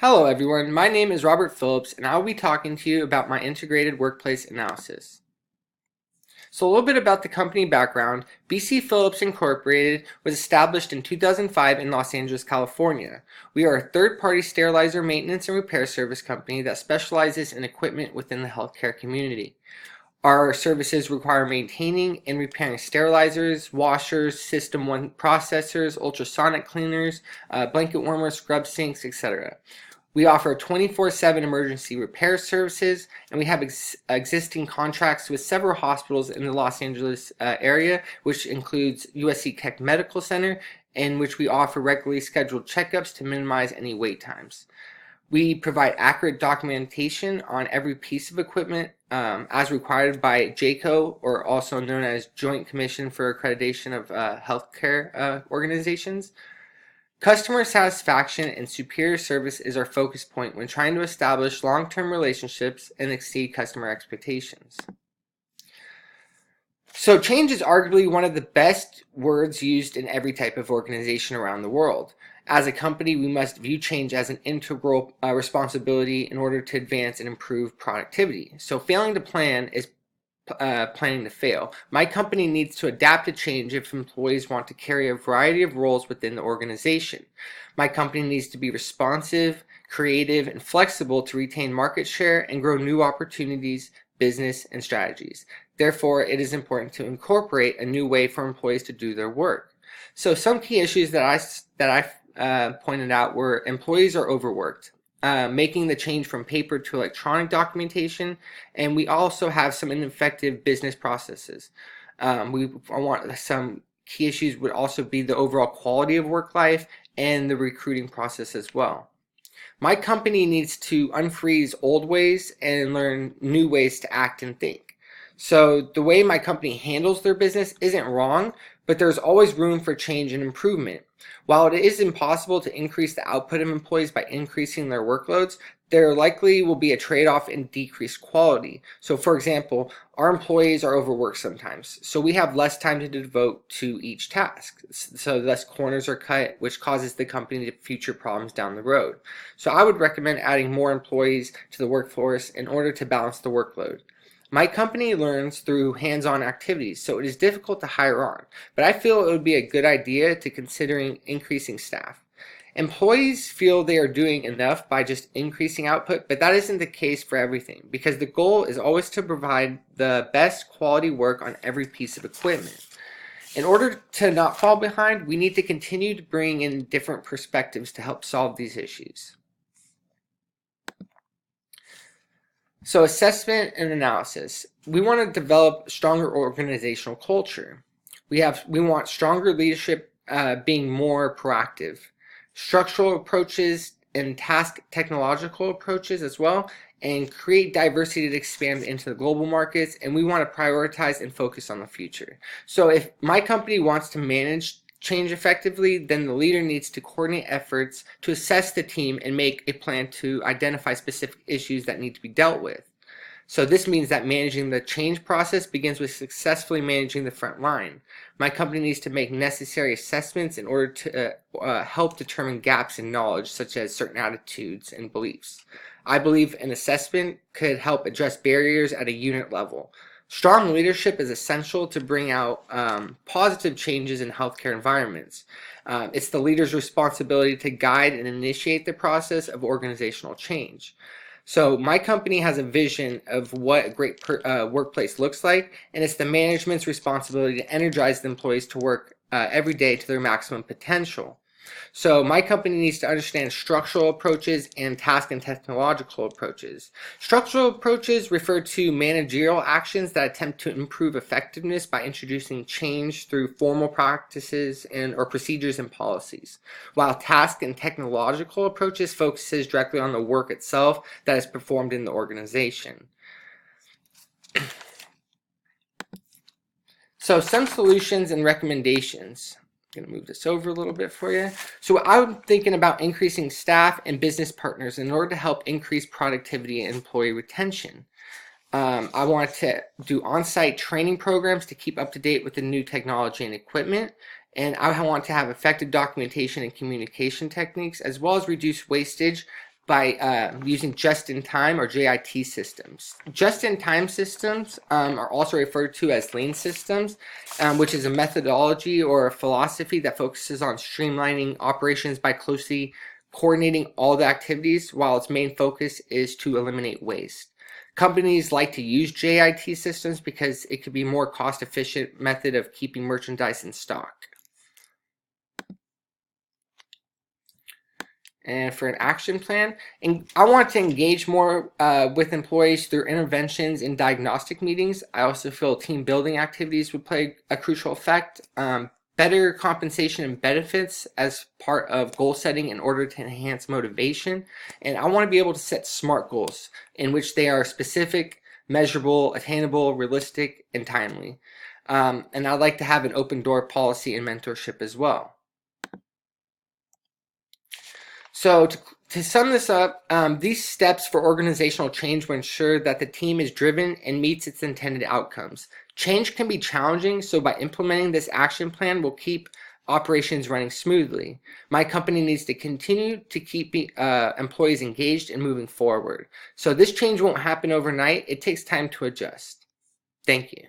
Hello everyone, my name is Robert Phillips and I'll be talking to you about my integrated workplace analysis. So a little bit about the company background. BC Phillips Incorporated was established in 2005 in Los Angeles, California. We are a third-party sterilizer maintenance and repair service company that specializes in equipment within the healthcare community. Our services require maintaining and repairing sterilizers, washers, System 1 processors, ultrasonic cleaners, blanket warmers, scrub sinks, etc. We offer 24/7 emergency repair services, and we have existing contracts with several hospitals in the Los Angeles area, which includes USC Keck Medical Center, in which we offer regularly scheduled checkups to minimize any wait times. We provide accurate documentation on every piece of equipment as required by JACO, or also known as Joint Commission for Accreditation of Healthcare Organizations. Customer satisfaction and superior service is our focus point when trying to establish long-term relationships and exceed customer expectations. So change is arguably one of the best words used in every type of organization around the world. As a company, we must view change as an integral responsibility in order to advance and improve productivity. So failing to plan is planning to fail. My company needs to adapt to change if employees want to carry a variety of roles within the organization. My company needs to be responsive, creative, and flexible to retain market share and grow new opportunities, business, and strategies. Therefore, it is important to incorporate a new way for employees to do their work. So some key issues that I pointed out were employees are overworked. Making the change from paper to electronic documentation, and we also have some ineffective business processes. Some key issues would also be the overall quality of work life and the recruiting process as well. My company needs to unfreeze old ways and learn new ways to act and think. So the way my company handles their business isn't wrong, but there's always room for change and improvement. While it is impossible to increase the output of employees by increasing their workloads, there likely will be a trade-off in decreased quality. So for example, our employees are overworked sometimes, so we have less time to devote to each task. So thus corners are cut, which causes the company to future problems down the road. So I would recommend adding more employees to the workforce in order to balance the workload. My company learns through hands-on activities, so it is difficult to hire on, but I feel it would be a good idea to considering increasing staff. Employees feel they are doing enough by just increasing output, but that isn't the case for everything, because the goal is always to provide the best quality work on every piece of equipment. In order to not fall behind, we need to continue to bring in different perspectives to help solve these issues. So assessment and analysis. We want to develop stronger organizational culture. We want stronger leadership being more proactive. Structural approaches and task technological approaches as well, and create diversity to expand into the global markets, and we want to prioritize and focus on the future. So if my company wants to manage change effectively, then the leader needs to coordinate efforts to assess the team and make a plan to identify specific issues that need to be dealt with. So this means that managing the change process begins with successfully managing the front line. My company needs to make necessary assessments in order to help determine gaps in knowledge, such as certain attitudes and beliefs. I believe an assessment could help address barriers at a unit level. Strong leadership is essential to bring out positive changes in healthcare environments. It's the leader's responsibility to guide and initiate the process of organizational change. So my company has a vision of what a great workplace looks like, and it's the management's responsibility to energize the employees to work every day to their maximum potential. So my company needs to understand structural approaches and task and technological approaches. Structural approaches refer to managerial actions that attempt to improve effectiveness by introducing change through formal practices or procedures and policies, while task and technological approaches focuses directly on the work itself that is performed in the organization. So some solutions and recommendations. I'm going to move this over a little bit for you. So I'm thinking about increasing staff and business partners in order to help increase productivity and employee retention. I want to do on-site training programs to keep up to date with the new technology and equipment. And I want to have effective documentation and communication techniques, as well as reduce wastage by using just-in-time or JIT systems. Just-in-time systems are also referred to as lean systems, which is a methodology or a philosophy that focuses on streamlining operations by closely coordinating all the activities, while its main focus is to eliminate waste. Companies like to use JIT systems because it could be a more cost-efficient method of keeping merchandise in stock. And for an action plan, and I want to engage more with employees through interventions in diagnostic meetings. I also feel team building activities would play a crucial effect. Better compensation and benefits as part of goal setting in order to enhance motivation. And I want to be able to set SMART goals in which they are specific, measurable, attainable, realistic, and timely. And I'd like to have an open door policy and mentorship as well. So to sum this up, these steps for organizational change will ensure that the team is driven and meets its intended outcomes. Change can be challenging, so by implementing this action plan, we'll keep operations running smoothly. My company needs to continue to keep employees engaged and moving forward. So this change won't happen overnight. It takes time to adjust. Thank you.